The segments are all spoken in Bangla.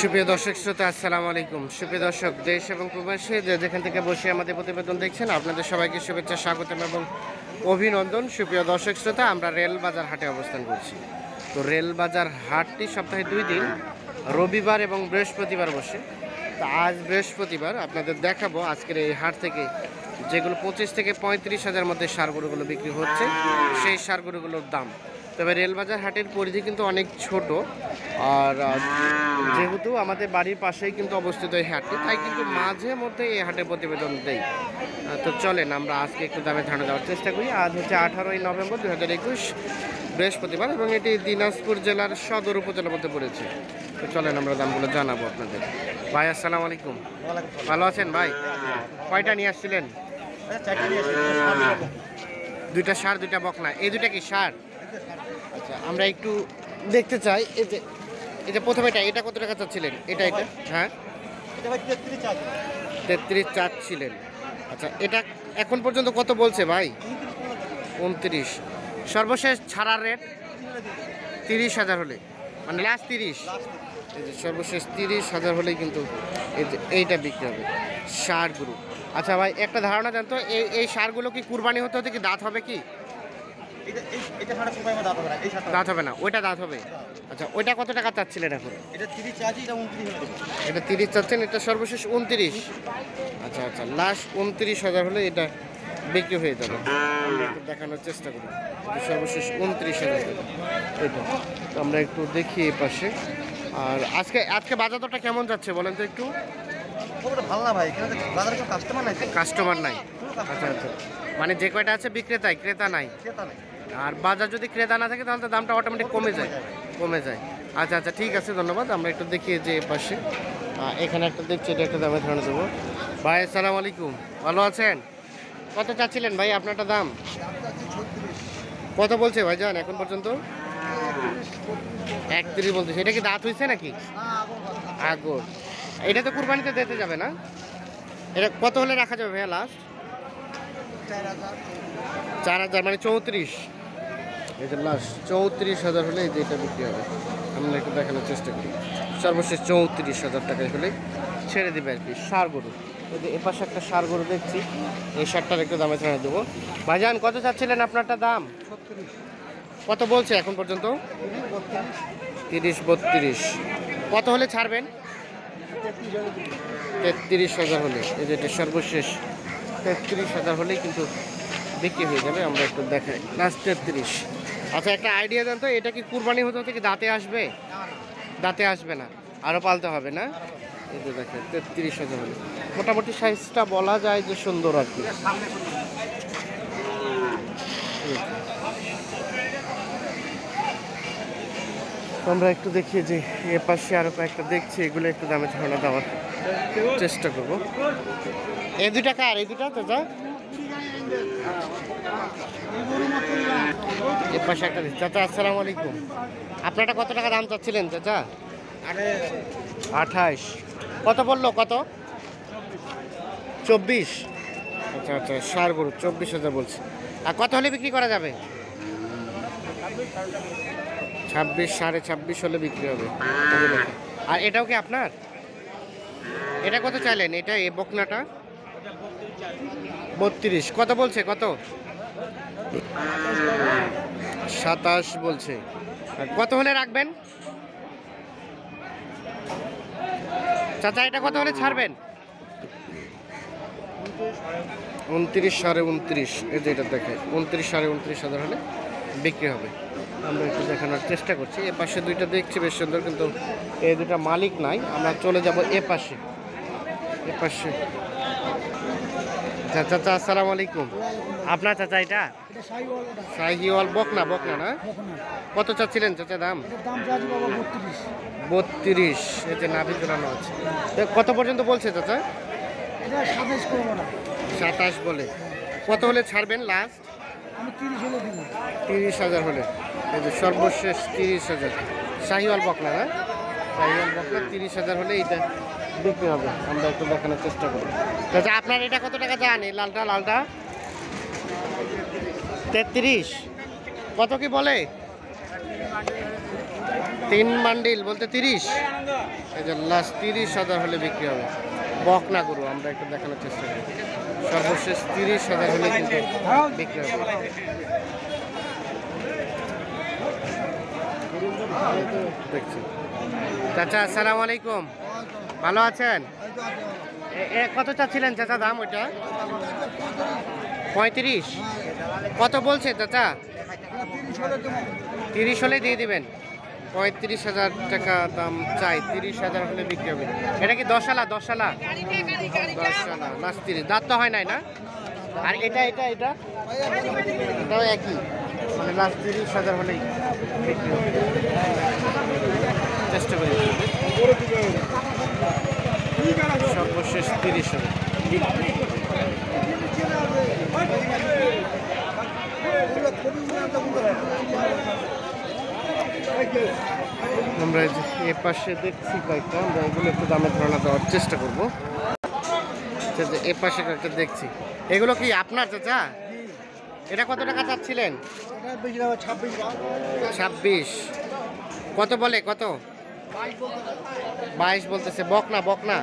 সুপ্রিয় দর্শক শ্রোতা আসসালামু আলাইকুম। সুপ্রিয় দর্শক, দেশ এবং প্রবাসী যেখান থেকে বসে আমাদের প্রতিবেদন দেখছেন, আপনাদের সবাইকে শুভেচ্ছা, স্বাগতম এবং অভিনন্দন। সুপ্রিয় দর্শক শ্রোতা, আমরা রেলবাজার হাটে অবস্থান করছি। তো রেলবাজার হাটটি সপ্তাহে 2 দিন, রবিবার এবং বৃহস্পতিবার বসে। তো আজ বৃহস্পতিবার আপনাদের দেখাবো আজকের এই হাট থেকে যেগুলো 25 থেকে 35 হাজার মধ্যে সার গরুগুলো বিক্রি হচ্ছে, সেই সার গরুগুলোর দাম। তবে রেলবাজার হাটের পরিধি কিন্তু অনেক ছোট, আর যেহেতু আমাদের বাড়ির পাশেই কিন্তু অবস্থিত এই হাটটি, তাই কিন্তু মাঝে মধ্যে এই হাটের প্রতিবেদন দেই। তো চলেন আমরা আজকে একটু দামে ধারণা দেওয়ার চেষ্টা করি। আজ হচ্ছে 18ই নভেম্বর 2021 বৃহস্পতিবার, এবং এটি দিনাজপুর জেলার সদর উপজেলার মধ্যে পড়েছে। তো চলেন আমরা দামগুলো জানাবো আপনাদের। ভাই আসসালামু আলাইকুম, ভালো আছেন ভাই? কয়টা নিয়ে আসছিলেন? দুইটা ষাঁড়, দুইটা বকনা। এই দুইটা কি ষাঁড়? আচ্ছা, আমরা একটু দেখতে চাই। এটা প্রথমে এটা কত টাকা চাচ্ছিলেন? এটা হ্যাঁ 33 চাচ্ছিলেন। আচ্ছা, এটা এখন পর্যন্ত কত বলছে ভাই? 29। সর্বশেষ ছাড়ার রেট 30,000 হলে, মানে লাস্ট 30। এই যে সর্বশেষ 30,000 হলেই কিন্তু এইটা বিক্রি হবে ষাঁড় গরু। আচ্ছা ভাই, একটা ধারণা জানতো, এই ষাঁড়গুলো কি কুরবানি হতে হতে কি দাঁত হবে কি? দাঁত হবে না, ওইটা দাঁত হবে। আচ্ছা, ওইটা কত টাকা চাচ্ছিলেন এখন? এটা 30 চাচ্ছি, এটা 30 চাচ্ছেন, এটা সর্বশেষ 29। আচ্ছা আচ্ছা, লাস্ট 29,000 হলে এটা বিক্রি হয়ে যাবে। আমরা একটু দেখানোর চেষ্টা করি। সর্বশেষ 29,000 এটা। তো আমরা একটু দেখি এই পাশে। আর আজকে বাজার দরটা কেমন যাচ্ছে বলেন তো একটু? ভালো না ভাই, বাজারে কোনো কাস্টমার নাই। আচ্ছা আচ্ছা, মানে যে কয়টা আছে বিক্রেতাই, ক্রেতা নাই। আর বাজার যদি ক্রেতা না থাকে তাহলে তো দামটা অটোমেটিক কমে যায়। আচ্ছা আচ্ছা, ঠিক আছে, ধন্যবাদ। আমরা একটু দেখি যে এ পাশে এখানে একটা দেখছি, এটা একটা দামে ধারণা দেবো। ভাই আসসালামু আলাইকুম, ভালো আছেন? কত চাচ্ছিলেন ভাই আপনারটা দাম? কত বলছে ভাই জান এখন পর্যন্ত? 31 বলতেছে। এটা কি দাঁত হয়েছে নাকি? আগর। এটা তো কুরবানিতে দিতে যাবে না? এটা কত হলে রাখা যাবে ভাইয়া লাস্ট? 4,000, মানে 34। এই যে লাস্ট 34,000 হলে এই যে এটা বিক্রি হবে। আমরা একটু দেখানোর চেষ্টা করি। সর্বশেষ 34,000 টাকায় হলে ছেড়ে দেবে আর কি ষাঁড় গরু। এই যে এপাশে একটা ষাঁড় গরু দেখছি, এই ষাঁড়টার একটু দামে ছাড়া দেবো। ভাইজান কত চাচ্ছিলেন আপনারটা দাম? কত বলছে এখন পর্যন্ত? 30, 32। কত হলে ছাড়বেন? 33,000 হলে। এই যে এটা সর্বশেষ 33,000 হলেই কিন্তু বিক্রি হয়ে যাবে। আমরা একটু দেখাই লাস্ট 33। আচ্ছা, একটা আইডিয়া দেন তো, এটা কি কুরবানি হতে হতে কি দাঁতে আসবে? দাঁতে আসবে না, আরও পালতে হবে না? এই যে দেখেন 33,000 হলে মোটামুটি সাইজটা বলা যায় যে সুন্দর আর কি। আমরা একটু দেখি যে এ পাশে আরো কয়েকটা দেখছি, এগুলো একটু দামে ধারণা দেওয়ার চেষ্টা করবো। এই দুটা কার? এই দুটা তো যা এ পাশে একটা দিচ্ছি। চাচা আসসালামু আলাইকুম, আপনারটা কত টাকা দাম চাচ্ছিলেন চাচা? 28। কত বললো? কত? 24। আচ্ছা আচ্ছা, ষাঁড় গরু 24,000 বলছে। আর কত হলে বিক্রি করা যাবে? 26, 26.5 হলে বিক্রি হবে। আর এটাও কি আপনার? এটা কত চাইলেন? এটা এ বকনাটা 32। কত বলছে? কত? 27 বলছে। আর কত হলে রাখবেন চাচা? এটা কত হলে ছাড়বেন? 29, 29.5। এই যে এটা দেখে 29, 29.5 হলে বিক্রি হবে। আমরা একটু দেখানোর চেষ্টা করছি। এ পাশে দুইটা দেখছি বেশ সুন্দর, কিন্তু এই দুটা মালিক নাই। আমরা চলে যাব এ পাশে। চাচা আসসালামু আলাইকুম, আপনার চাচা এটা শাহিওয়াল বকনা না? কত চাচ্ছিলেন চাচা দাম? 32। এই যে নাভি ঝুলানো আছে। কত পর্যন্ত বলছে চাচা? 27 বলে। কত হলে ছাড়বেন লাস্ট? 30,000 হলে। এই যে সর্বশেষ 30,000 শাহিওয়াল বকনা না? শাহিওয়াল বকনা 30,000 হলে এইটা বিক্রি হবে। আমরা একটু দেখানোর চেষ্টা করি। আচ্ছা, আপনার এটা কত টাকা চান? এই লালটা 33। কত কি বলে? তিন বান্ডিল বলতে 30, এই যে লাস্ট 30,000 হলে বিক্রি হবে। বকনা গরু আমরা একটু দেখানোর চেষ্টা করি। সর্বশেষ 30,000 হলে কিন্তু বিক্রি হবে। দেখছি চাচা, আসসালামু আলাইকুম, ভালো আছেন? কত চাচ্ছিলেন চাচা দাম ওইটা? 35। কত বলছে চাচা? 30 হলে দিয়ে দিবেন। 35,000 টাকা দাম চাই, 30,000 হলে বিক্রি হবে। এটা কি 10 আলা? 10 আলা লাস্ট 30। দাঁত তো হয় নাই না? আর এটা এটা এটা এটাও একই, মানে লাস্ট 30,000 হলেই বিক্রি হবে। চেষ্টা করি সর্বশেষ 30 হবে। আমরা এ পাশে দেখছি কয়েকটা, আমরা এগুলো একটু দামের ধারণা দেওয়ার চেষ্টা করবো। এ পাশে কয়েকটা দেখছি, এগুলো কি আপনার চাচা? এটা কত টাকা চাচ্ছিলেন? 26। কত বলে? কত? 22 বলতেছে। বকনা বকনা।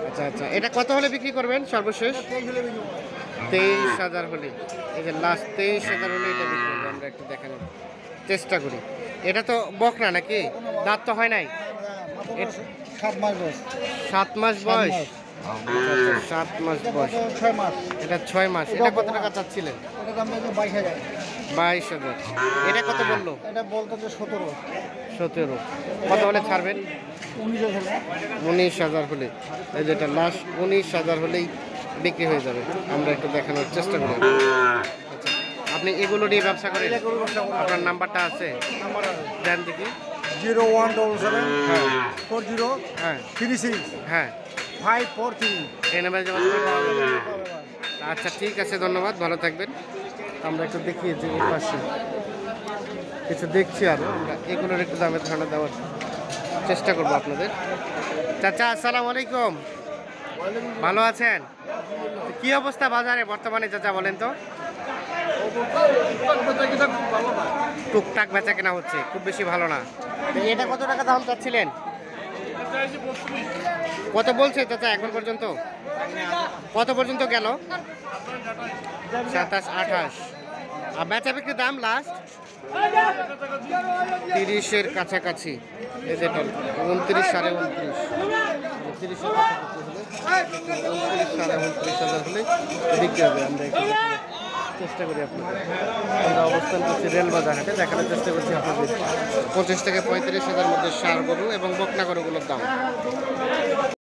আচ্ছা আচ্ছা, এটা কত হলে বিক্রি করবেন সর্বশেষ? 23,000 হলে। এই যে লাস্ট 23,000 হলে এটা বিক্রি করবো। আমরা একটু দেখানোর চেষ্টা করি। এটা তো বকনা নাকি? দাঁত তো হয় নাই? 7 মাস বয়স। 7 মাস বয়স। 7 মাস বয়স। 6 মাস। এটা 6 মাস। এটা কত টাকা চাচ্ছিলেন? এটা দাম 22,000। 22,000। এটা কত বললো? এটা বলতে 17। 17। কত হলে ছাড়বেন? 19,000 হলে। এই যেটা লাস্ট 19,000 হলেই বিক্রি হয়ে যাবে। আমরা একটু দেখানোর চেষ্টা করি। আচ্ছা, আপনি এগুলো নিয়ে ব্যবসা করেন? আপনার নাম্বারটা আছে? দেন দেখি। 0177 হ্যাঁ 40 হ্যাঁ 36 হ্যাঁ 543। এই নাম্বারে যোগাযোগ করতে হবে। আচ্ছা ঠিক আছে, ধন্যবাদ, ভালো থাকবেন। আমরা একটু দেখি যে এই পাশে কিছু দেখছি আরও, আমরা এগুলোর একটু দামের ধারণা দেওয়ার চেষ্টা করবো আপনাদের। চাচা আসসালামু আলাইকুম, ভালো আছেন? কি অবস্থা বাজারে বর্তমানে চাচা বলেন তো? টুকটাক বেচা কেনা হচ্ছে, খুব বেশি ভালো না। তো এটা কত টাকা দাম চাচ্ছিলেন? কত বলছে চাচা এখন পর্যন্ত? কত পর্যন্ত গেল? 27, 28। আর বেচা বিক্রির দাম লাস্ট 30-এর কাছাকাছি। এই যেটা 29, 29.5। 30-এর কাছাকাছি হলে 29, 29.5 হলে বিক্রি হবে। আমরা একটু চেষ্টা করি আপনাদের। আমরা অবস্থান করছি রেলবাজার হাটে, দেখানোর চেষ্টা করছি আপনাদের 25 থেকে 35,000 মধ্যে ষাঁড় গরু এবং বকনা গরুগুলোর দাম।